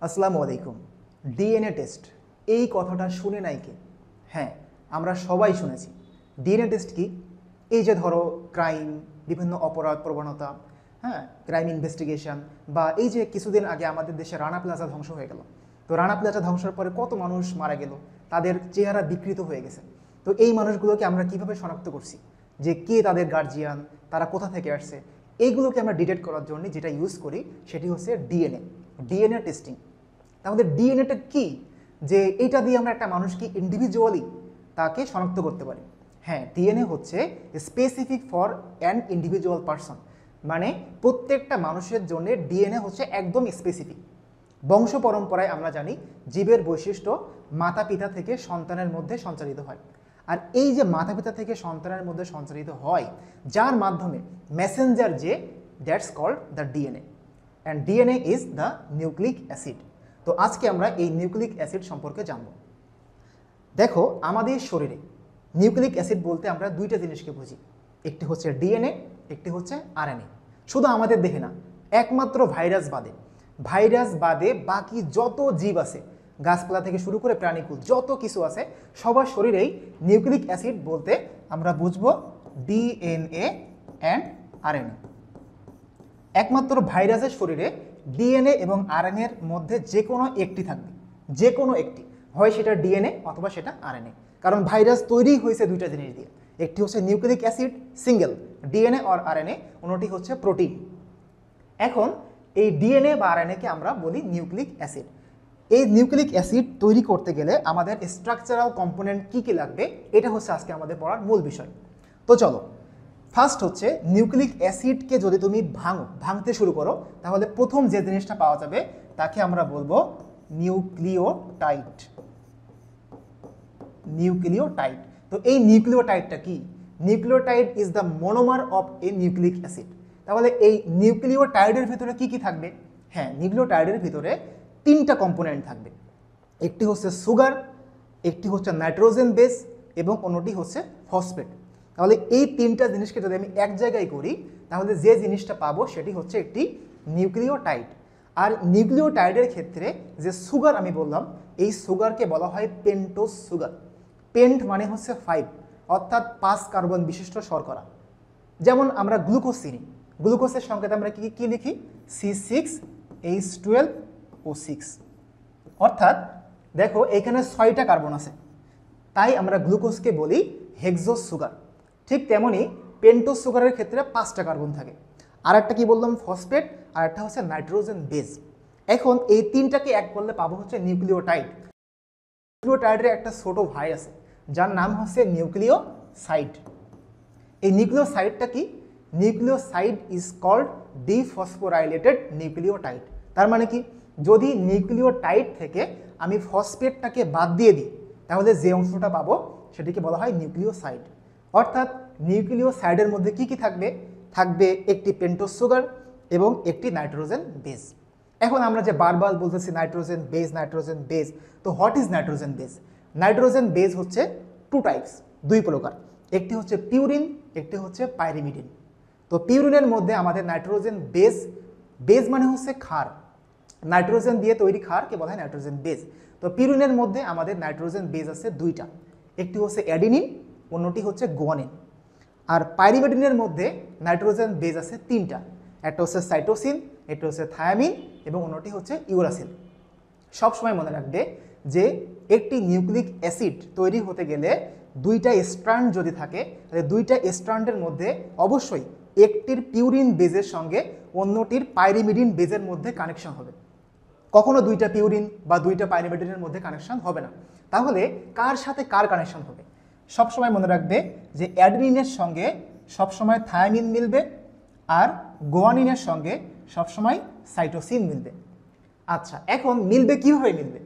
আসসালামু আলাইকুম। DNA test, এই কথাটা শুনে নাই কে? হ্যাঁ, আমরা সবাই শুনেছি। ডিএনএ টেস্ট কি? এই যে ধরো ক্রাইম, বিভিন্ন অপরাধ প্রবণতা, হ্যাঁ, ক্রাইম ইনভেস্টিগেশন, বা এই যে কিছুদিন আগে আমাদের দেশে রানা প্লাজা ধ্বংস হয়ে গেল। তো রানা প্লাজা ধ্বংসের পরে কত মানুষ মারা গেল, তাদের চেহারা বিকৃত হয়ে গেছে। তো এই মানুষগুলোকে আমরা কিভাবে শনাক্ত করছি, যে কে তাদের গার্জিয়ান, তারা কোথা থেকে আসছে, এইগুলোকে আমরা ডিটেক্ট করার জন্য যেটা ইউজ করি সেটি হচ্ছে ডিএনএ টেস্টিং। তাহলে ডিএনএটা কি, যে এইটা দিয়ে আমরা একটা মানুষকে ইন্ডিভিজুয়ালি তাকে শনাক্ত করতে পারি? হ্যাঁ, ডিএনএ হচ্ছে specific for an individual person, মানে প্রত্যেকটা মানুষের জন্য ডিএনএ হচ্ছে একদম স্পেসিফিক। বংশ পরম্পরায় আমরা জানি জীবের বৈশিষ্ট্য মাতা পিতা থেকে সন্তানের মধ্যে সঞ্চারিত হয়। আর এই যে মাতা পিতা থেকে সন্তানের মধ্যে সঞ্চারিত হয়, যার মাধ্যমে মেসেঞ্জার, যে that's called the DNA, and DNA is the nucleic acid. তো আজকে আমরা এই নিউক্লিক অ্যাসিড সম্পর্কে জানব। দেখো, আমাদের শরীরে নিউক্লিক অ্যাসিড বলতে আমরা দুইটা জিনিসকে বুঝি, একটি হচ্ছে ডিএনএ, একটি হচ্ছে আরএনএ। শুধু আমাদের দেহে না, একমাত্র ভাইরাস বাদে বাকি যত জীব আছে, গাছপালা থেকে শুরু করে প্রাণীকুল যত কিছু আছে, সবার শরীরেই নিউক্লিক অ্যাসিড বলতে আমরা বুঝবো ডিএনএ অ্যান্ড আরএনএ। একমাত্র ভাইরাসের শরীরে ডিএনএ এবং আরএনএর মধ্যে যে কোনো একটি থাকবে, যে কোনো একটি, হয় সেটা ডিএনএ অথবা সেটা আরএনএ। কারণ ভাইরাস তৈরি হয়েছে দুইটা জিনিস দিয়ে, একটি হচ্ছে নিউক্লিক অ্যাসিড সিঙ্গেল ডিএনএ আর আরএনএ, অন্যটি হচ্ছে প্রোটিন। এখন এই ডিএনএ বা আরএনএকে আমরা বলি নিউক্লিক অ্যাসিড। এই নিউক্লিক অ্যাসিড তৈরি করতে গেলে আমাদের স্ট্রাকচারাল কম্পোনেন্ট কী কী লাগবে, এটা হচ্ছে আজকে আমাদের পড়ার মূল বিষয়। তো চলো, ফার্স্ট হচ্ছে নিউক্লিক অ্যাসিডকে যদি তুমি ভাঙতে শুরু করো, তাহলে প্রথম যে জিনিসটা পাওয়া যাবে তাকে আমরা বলবো নিউক্লিওটাইড। তো এই নিউক্লিওটাইডটা কি? Nucleotide is the monomer of A nucleic acid. তাহলে এই নিউক্লিওটাইডের ভিতরে কি কি থাকবে? হ্যাঁ, নিউক্লিওটাইডের ভিতরে তিনটা কম্পোনেন্ট থাকবে, একটি হচ্ছে সুগার, একটি হচ্ছে নাইট্রোজেন বেস, এবং অন্যটি হচ্ছে ফসফেট। তাহলে এই তিনটা জিনিসকে যদি আমি এক জায়গায় করি, তাহলে যে জিনিসটা পাবো সেটি হচ্ছে একটি নিউক্লিওটাইড। আর নিউক্লিওটাইডের ক্ষেত্রে যে সুগার আমি বললাম, এই সুগারকে বলা হয় পেন্টোজ সুগার। পেন্ট মানে হচ্ছে 5, অর্থাৎ 5 কার্বন বিশিষ্ট শর্করা। যেমন আমরা গ্লুকোজ চিনি, গ্লুকোজের সংকেতে আমরা কি লিখি? C6H12O6। অর্থাৎ দেখো, এখানে 6টা কার্বন আছে, তাই আমরা গ্লুকোজকে বলি হেক্সোজ সুগার। ঠিক তেমনি পেন্টোজ সুগারের ক্ষেত্রে 5টা কার্বন থাকে। আর একটা কি বললাম? ফসফেট, আর একটা হচ্ছে নাইট্রোজেন বেস। এখন এই তিনটাকে এক করলে পাবো হচ্ছে নিউক্লিওটাইড। নিউক্লিওটাইডের একটা ছোট ভাই আছে, যার নাম হচ্ছে নিউক্লিওসাইড। এই নিউক্লিওসাইডটা কি? Nucleoside is called dephosphorylated nucleotide. তার মানে কি, যদি নিউক্লিওটাইড থেকে আমি ফসফেটটাকে বাদ দিয়ে দিই, তাহলে যে অংশটা পাবো সেটিকে বলা হয় নিউক্লিওসাইড। অর্থাৎ নিউক্লিওসাইডের মধ্যে কি কি থাকবে? থাকবে একটি পেন্টোজ সুগার এবং একটি নাইট্রোজেন বেস। এখন আমরা যে বারবার বলতেছি নাইট্রোজেন বেস, তো what is nitrogen base? Nitrogen base হচ্ছে 2 টাইপস, 2 প্রকার। একটি হচ্ছে পিউরিন, একটি হচ্ছে পাইরিমিডিন। তো পিউরিনের মধ্যে আমাদের নাইট্রোজেন বেস মানে হচ্ছে ক্ষার, নাইট্রোজেন দিয়ে তৈরি ক্ষারকে বলা হয় নাইট্রোজেন বেস। তো পিউরিনের মধ্যে আমাদের নাইট্রোজেন বেস আছে 2টা, একটি হচ্ছে অ্যাডিনিন, অন্যটি হচ্ছে গুয়ানিন। আর পাইরিমিডিনের মধ্যে নাইট্রোজেন বেস আছে 3টা, একটা হচ্ছে সাইটোসিন, একটা হচ্ছে থায়ামিন, এবং অন্যটি হচ্ছে ইউরাসিল। সবসময় মনে রাখবে যে একটি নিউক্লিক অ্যাসিড তৈরি হতে গেলে 2টা স্ট্র্যান্ড যদি থাকে, তাহলে 2টা স্ট্র্যান্ডের মধ্যে অবশ্যই একটির পিউরিন বেজের সঙ্গে অন্যটির পাইরিমিডিন বেজের মধ্যে কানেকশন হবে। কখনো 2টা পিউরিন বা 2টা পাইরিমিডিনের মধ্যে কানেকশন হবে না। তাহলে কার সাথে কার কানেকশন হবে? সবসময় মনে রাখবে যে অ্যাডেনিনের সঙ্গে সবসময় থায়ামিন মিলবে, আর গুয়ানিনের সঙ্গে সবসময় সাইটোসিন মিলবে। আচ্ছা, এখন মিলবে কীভাবে?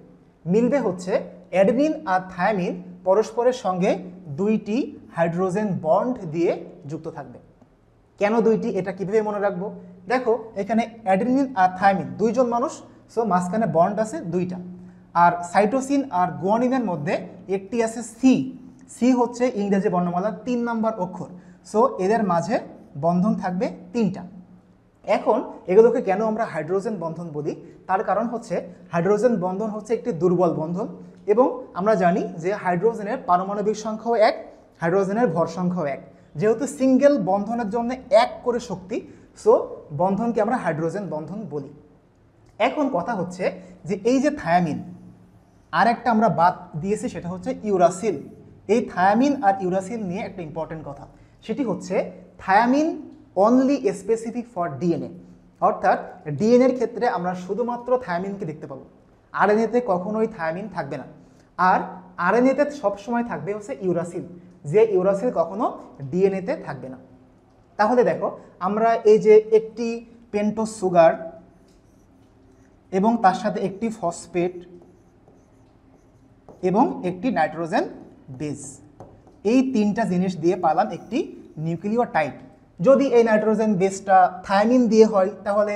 মিলবে হচ্ছে অ্যাডেনিন আর থায়ামিন পরস্পরের সঙ্গে 2টি হাইড্রোজেন বন্ড দিয়ে যুক্ত থাকবে। কেন 2টি? এটা কীভাবে মনে রাখবো? দেখো, এখানে অ্যাডেনিন আর থায়ামিন 2জন মানুষ, সো মাঝখানে বন্ড আছে 2টা। আর সাইটোসিন আর গুয়ানিনের মধ্যে একটি আছে সি হচ্ছে ইংরেজি বর্ণমালার 3 নম্বর অক্ষর, সো এদের মাঝে বন্ধন থাকবে 3টা। এখন এগুলোকে কেন আমরা হাইড্রোজেন বন্ধন বলি, তার কারণ হচ্ছে হাইড্রোজেন বন্ধন হচ্ছে একটি দুর্বল বন্ধন এবং আমরা জানি যে হাইড্রোজেনের পারমাণবিক সংখ্যাও এক, হাইড্রোজেনের ভর সংখ্যাও এক। যেহেতু সিঙ্গেল বন্ধনের জন্য এক করে শক্তি, সো বন্ধনকে আমরা হাইড্রোজেন বন্ধন বলি। এখন কথা হচ্ছে যে এই যে থায়ামিন, আর একটা আমরা বাদ দিয়েছি সেটা হচ্ছে ইউরাসিল। এই থায়ামিন আর ইউরাসিল নিয়ে একটা ইম্পর্টেন্ট কথা, সেটি হচ্ছে thymine only specific for DNA, অর্থাৎ ডিএনএর ক্ষেত্রে আমরা শুধুমাত্র থায়ামিনকে দেখতে পাবো, আরএনএতে কখনোই থায়ামিন থাকবে না। আর আরএনএতে সবসময় থাকবে হচ্ছে ইউরাসিল, যে ইউরাসিল কখনো ডিএনএতে থাকবে না। তাহলে দেখো আমরা এই যে একটি পেন্টোজ সুগার এবং তার সাথে একটি ফসফেট এবং একটি নাইট্রোজেন বেস, এই তিনটা জিনিস দিয়ে পালাম একটি নিউক্লিওটাইড। যদি এই নাইট্রোজেন বেসটা থায়ামিন দিয়ে হয় তাহলে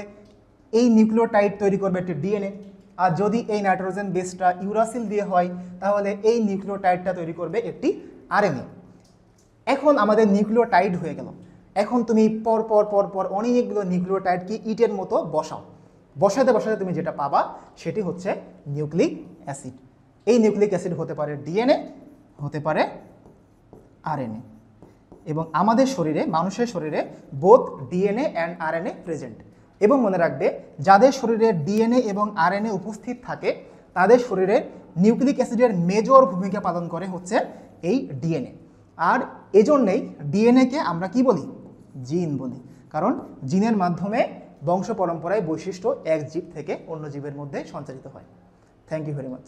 এই নিউক্লিওটাইড তৈরি করবে একটি ডিএনএ, আর যদি এই নাইট্রোজেন বেসটা ইউরাসিল দিয়ে হয় তাহলে এই নিউক্লিওটাইডটা তৈরি করবে একটি আরএনএ। এখন আমাদের নিউক্লিওটাইড হয়ে গেল। এখন তুমি পর পর পর পর অনেকগুলো নিউক্লিওটাইডকে ইটের মতো বসাও, বসাতে বসাতে তুমি যেটা পাবা সেটি হচ্ছে নিউক্লিক অ্যাসিড। এই নিউক্লিক অ্যাসিড হতে পারে ডিএনএ, হতে পারে আরএনএ, এবং আমাদের শরীরে, মানুষের শরীরে both DNA and RNA present. এবং মনে রাখবে, যাদের শরীরে ডিএনএ এবং আরএনএ উপস্থিত থাকে তাদের শরীরে নিউক্লিক অ্যাসিডের মেজর ভূমিকা পালন করে হচ্ছে এই ডিএনএ। আর এজন্যই ডিএনএকে আমরা কি বলি? জিন বলি, কারণ জিনের মাধ্যমে বংশ পরম্পরায় বৈশিষ্ট্য এক জীব থেকে অন্য জীবের মধ্যে সঞ্চারিত হয়। Thank you very much.